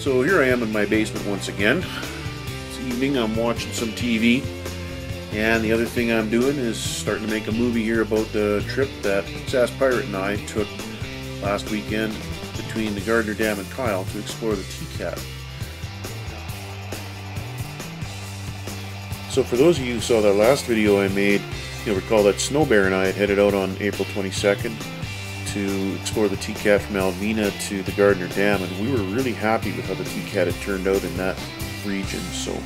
So here I am in my basement once again. This evening I'm watching some TV, and the other thing I'm doing is starting to make a movie here about the trip that Sass Pirate and I took last weekend between the Gardner Dam and Kyle to explore the TCAT. So for those of you who saw that last video I made, you'll recall that Snow Bear and I had headed out on April 22nd to explore the TCAT from Alvena to the Gardner Dam, and we were really happy with how the TCAT had turned out in that region. So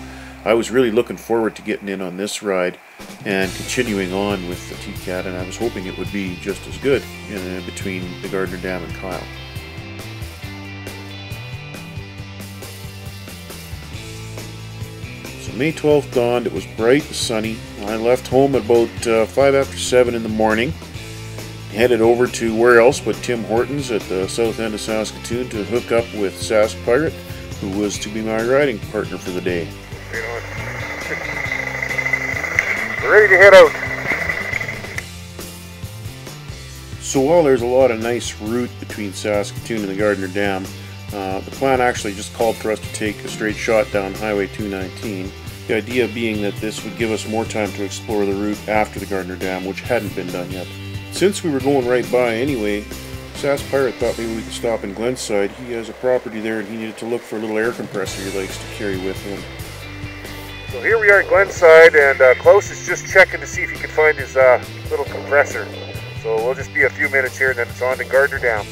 I was really looking forward to getting in on this ride and continuing on with the TCAT, and I was hoping it would be just as good in between the Gardner Dam and Kyle. So May 12th dawned. It was bright and sunny. I left home at about 5 after 7 in the morning. Headed over to where else but Tim Hortons at the south end of Saskatoon to hook up with Sass Pirate, who was to be my riding partner for the day. We're ready to head out. So while there's a lot of nice route between Saskatoon and the Gardner Dam, the plan actually just called for us to take a straight shot down Highway 219. The idea being that this would give us more time to explore the route after the Gardner Dam, which hadn't been done yet. Since we were going right by anyway, Sass Pirate thought maybe we could stop in Glenside. He has a property there and he needed to look for a little air compressor he likes to carry with him. So here we are at Glenside, and Klaus is just checking to see if he can find his little compressor. So we'll just be a few minutes here and then it's on to Gardner Dam.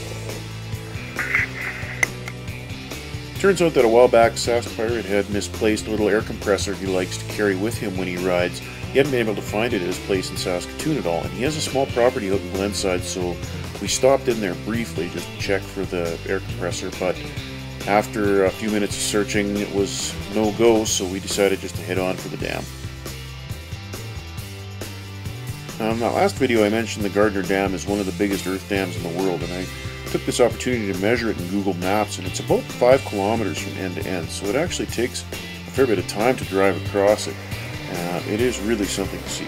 Turns out that a while back Sass Pirate had misplaced a little air compressor he likes to carry with him when he rides. He hadn't been able to find it at his place in Saskatoon at all, and he has a small property out in Glenside, so we stopped in there briefly just to check for the air compressor, but after a few minutes of searching it was no go, so we decided just to head on for the dam. Now, in that last video I mentioned the Gardner Dam is one of the biggest earth dams in the world, and I took this opportunity to measure it in Google Maps, and it's about 5 kilometers from end to end, so it actually takes a fair bit of time to drive across it. It is really something to see.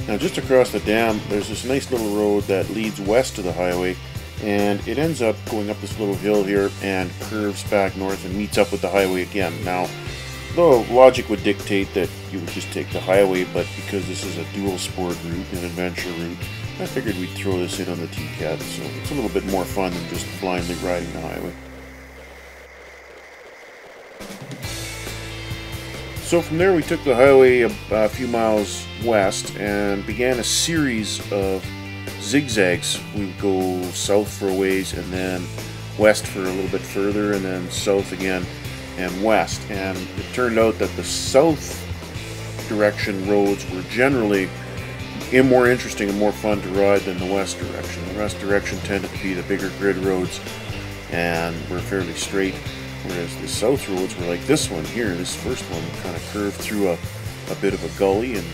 Now just across the dam there's this nice little road that leads west to the highway, and it ends up going up this little hill here and curves back north and meets up with the highway again. Now the logic would dictate that you would just take the highway, but because this is a dual sport route, an adventure route, I figured we'd throw this in on the TCAT, so it's a little bit more fun than just blindly riding the highway. So from there we took the highway a few miles west and began a series of zigzags. We would go south for a ways and then west for a little bit further and then south again and west. And it turned out that the south direction roads were generally more interesting and more fun to ride than the west direction. The west direction tended to be the bigger grid roads and were fairly straight, whereas the south roads were like this one here. This first one kind of curved through a bit of a gully and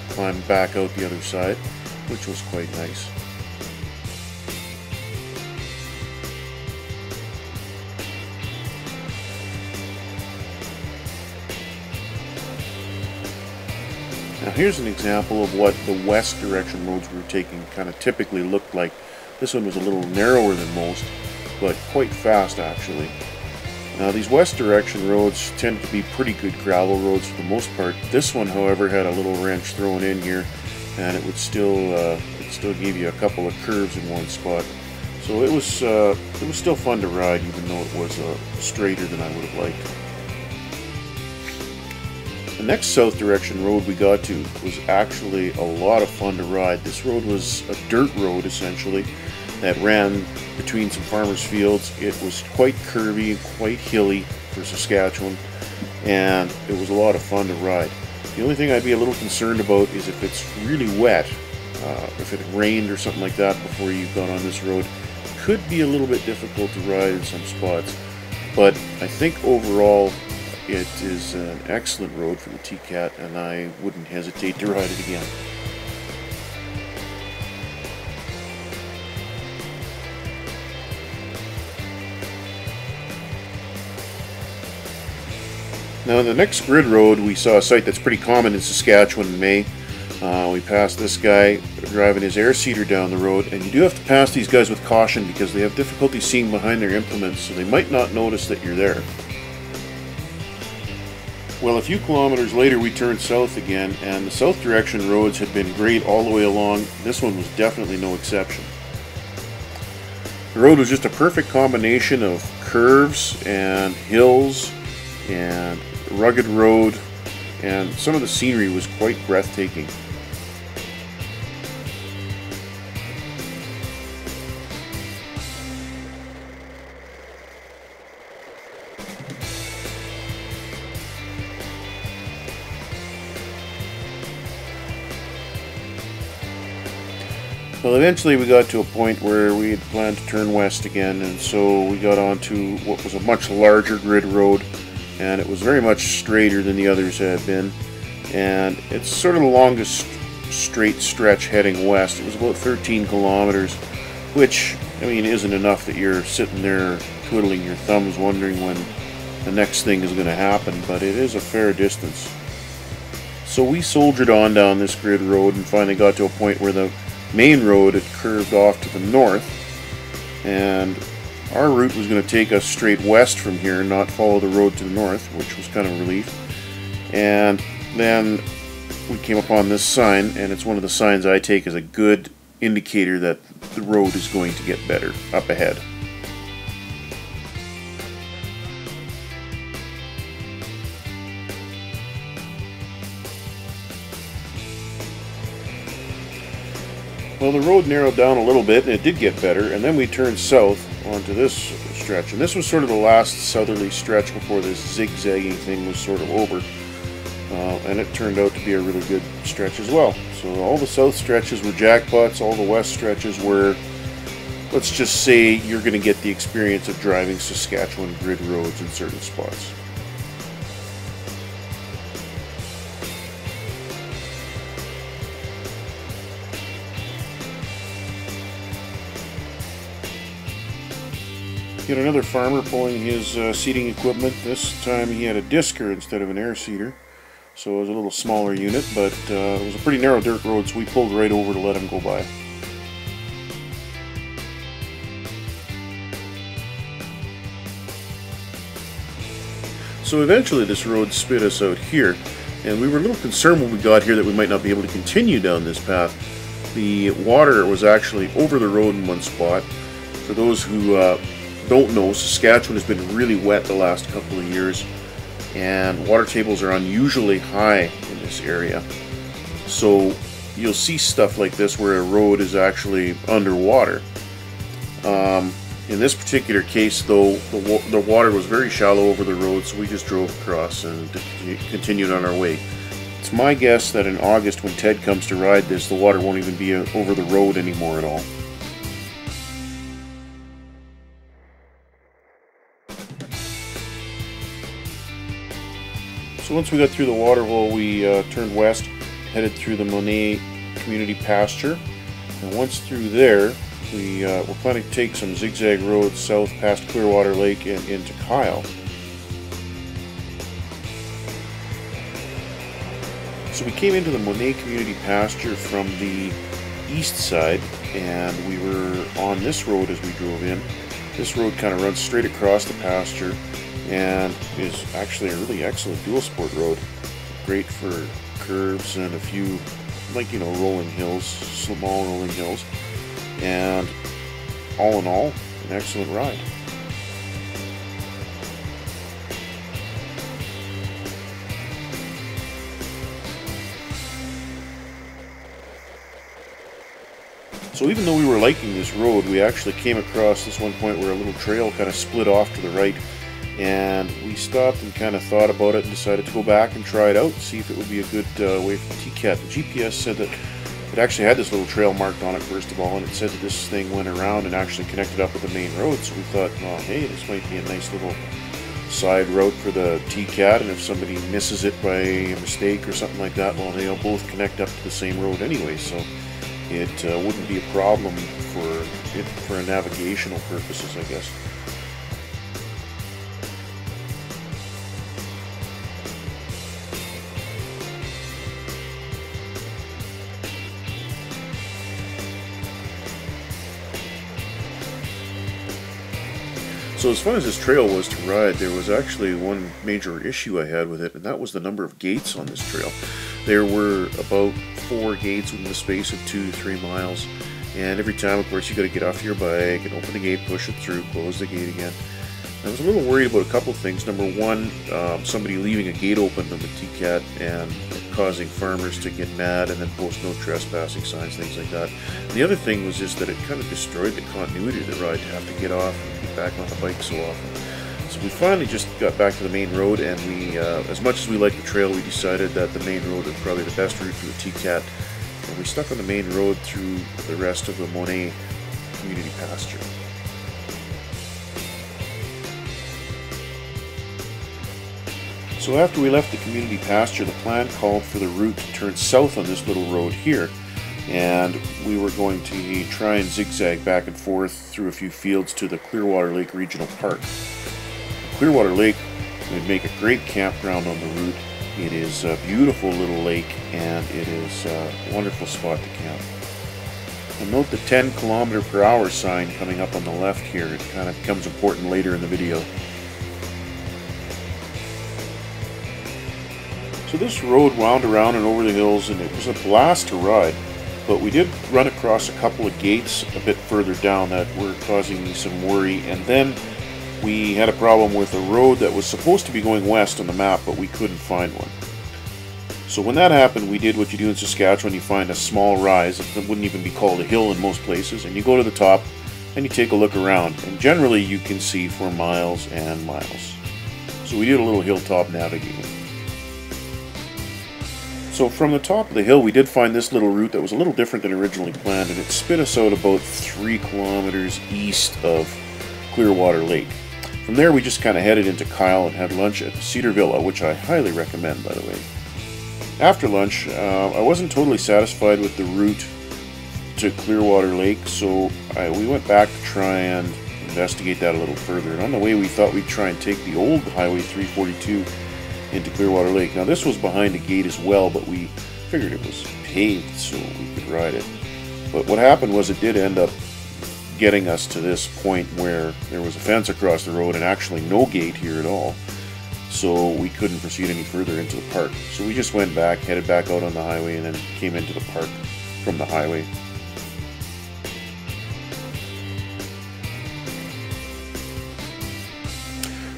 climbed back out the other side, which was quite nice. Now here's an example of what the west direction roads we were taking kind of typically looked like. This one was a little narrower than most, but quite fast actually. Now these west direction roads tend to be pretty good gravel roads for the most part. This one, however, had a little wrench thrown in here, and it still gave you a couple of curves in one spot. So it was still fun to ride, even though it was straighter than I would have liked. The next south direction road we got to was actually a lot of fun to ride. This road was a dirt road essentially that ran between some farmers' fields. It was quite curvy and quite hilly for Saskatchewan, and it was a lot of fun to ride. The only thing I'd be a little concerned about is if it's really wet, if it rained or something like that before you got on this road, it could be a little bit difficult to ride in some spots, but I think overall it is an excellent road for the TCAT, and I wouldn't hesitate to ride it again. Now, the next grid road, we saw a site that's pretty common in Saskatchewan in May. We passed this guy driving his air-seeder down the road, and you do have to pass these guys with caution because they have difficulty seeing behind their implements, so they might not notice that you're there. Well, a few kilometers later we turned south again, and the south direction roads had been great all the way along. This one was definitely no exception. The road was just a perfect combination of curves and hills and rugged road, and some of the scenery was quite breathtaking. Well, eventually we got to a point where we had planned to turn west again, and so we got onto what was a much larger grid road, and it was very much straighter than the others had been, and it's sort of the longest straight stretch heading west. It was about 13 kilometers, which, I mean, isn't enough that you're sitting there twiddling your thumbs wondering when the next thing is going to happen, but it is a fair distance. So we soldiered on down this grid road and finally got to a point where the main road had curved off to the north, and our route was going to take us straight west from here, not follow the road to the north, which was kind of a relief. And then we came upon this sign, and it's one of the signs I take as a good indicator that the road is going to get better up ahead. Well, the road narrowed down a little bit, and it did get better, and then we turned south onto this stretch, and this was sort of the last southerly stretch before this zigzagging thing was sort of over, and it turned out to be a really good stretch as well. So all the south stretches were jackpots, all the west stretches were, let's just say, you're going to get the experience of driving Saskatchewan grid roads in certain spots. Yet another farmer pulling his seeding equipment. This time he had a disker instead of an air seeder, so it was a little smaller unit, but it was a pretty narrow dirt road, so we pulled right over to let him go by. So eventually this road spit us out here, and we were a little concerned when we got here that we might not be able to continue down this path. The water was actually over the road in one spot. For those who don't know, Saskatchewan has been really wet the last couple of years, and water tables are unusually high in this area. So you'll see stuff like this where a road is actually underwater. In this particular case, though, the water was very shallow over the road, so we just drove across and continued on our way. It's my guess that in August, when Ted comes to ride this, the water won't even be over the road anymore at all. So once we got through the water hole, we turned west, headed through the Monet community pasture, and once through there, we were planning to take some zigzag roads south past Clearwater Lake and into Kyle. So we came into the Monet community pasture from the east side, and we were on this road as we drove in. This road kind of runs straight across the pasture and is actually a really excellent dual sport road. Great for curves and a few, like, you know, rolling hills, small rolling hills. And all in all, an excellent ride. So even though we were liking this road, we actually came across this one point where a little trail kind of split off to the right, and we stopped and kind of thought about it and decided to go back and try it out, see if it would be a good way for the TCAT. The GPS said that it actually had this little trail marked on it first of all, and it said that this thing went around and actually connected up with the main road. So we thought, well, hey, this might be a nice little side route for the TCAT, and if somebody misses it by a mistake or something like that, well, they'll both connect up to the same road anyway, so it wouldn't be a problem for navigational purposes, I guess. So as far as this trail was to ride, there was actually one major issue I had with it, and that was the number of gates on this trail. There were about 4 gates within the space of 2 to 3 miles, and every time, of course, you got to get off your bike and open the gate, push it through, close the gate again. I was a little worried about a couple of things. Number one, somebody leaving a gate open on the TCAT and causing farmers to get mad and then post no trespassing signs, things like that. And the other thing was just that it kind of destroyed the continuity of the ride to have to get off and get back on the bike so often. So we finally just got back to the main road, and we, as much as we liked the trail, we decided that the main road was probably the best route for the TCAT. And we stuck on the main road through the rest of the Monet community pasture. So after we left the community pasture, the plan called for the route to turn south on this little road here, and we were going to try and zigzag back and forth through a few fields to the Clearwater Lake Regional Park. Clearwater Lake would make a great campground on the route. It is a beautiful little lake, and it is a wonderful spot to camp. And note the 10 km/h sign coming up on the left here. It kind of becomes important later in the video. So this road wound around and over the hills, and it was a blast to ride, but we did run across a couple of gates a bit further down that were causing me some worry, and then we had a problem with a road that was supposed to be going west on the map, but we couldn't find one. So when that happened, we did what you do in Saskatchewan. You find a small rise, it wouldn't even be called a hill in most places, and you go to the top and you take a look around, and generally you can see for miles and miles. So we did a little hilltop navigating. So from the top of the hill, we did find this little route that was a little different than originally planned, and it spit us out about 3 kilometers east of Clearwater Lake. From there, we just kind of headed into Kyle and had lunch at the Cedar Villa, which I highly recommend, by the way. After lunch, I wasn't totally satisfied with the route to Clearwater Lake, so we went back to try and investigate that a little further. And on the way, we thought we'd try and take the old Highway 342 into Clearwater Lake. Now this was behind a gate as well, but we figured it was paved so we could ride it. But what happened was it did end up getting us to this point where there was a fence across the road and actually no gate here at all. So we couldn't proceed any further into the park. So we just went back, headed back out on the highway, and then came into the park from the highway.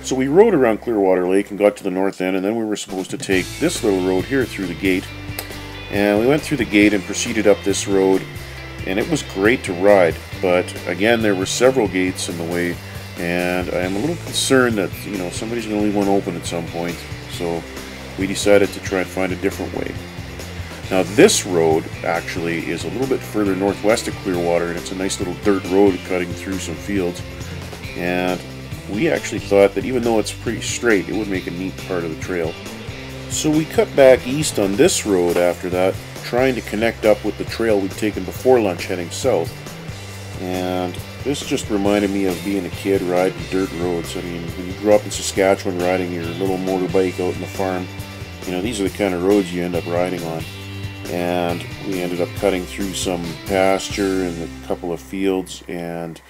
So we rode around Clearwater Lake and got to the north end, and then we were supposed to take this little road here through the gate. And we went through the gate and proceeded up this road, and it was great to ride, but again there were several gates in the way, and I am a little concerned that somebody's going to leave one open at some point, so we decided to try and find a different way. Now this road actually is a little bit further northwest of Clearwater, and it's a nice little dirt road cutting through some fields, and we actually thought that even though it's pretty straight, it would make a neat part of the trail. So we cut back east on this road after that, trying to connect up with the trail we'd taken before lunch heading south. And this just reminded me of being a kid riding dirt roads. I mean, when you grew up in Saskatchewan riding your little motorbike out in the farm, these are the kind of roads you end up riding on. And we ended up cutting through some pasture and a couple of fields, and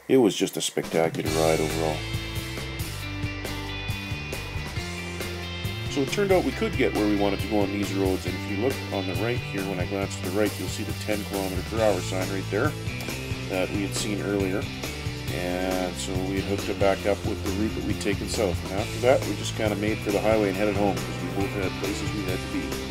it was just a spectacular ride overall. So it turned out we could get where we wanted to go on these roads, and if you look on the right here, when I glance to the right, you'll see the 10 km/h sign right there that we had seen earlier. And so we had hooked it back up with the route that we'd taken south. And after that, we just kind of made for the highway and headed home, because we both had places we had to be.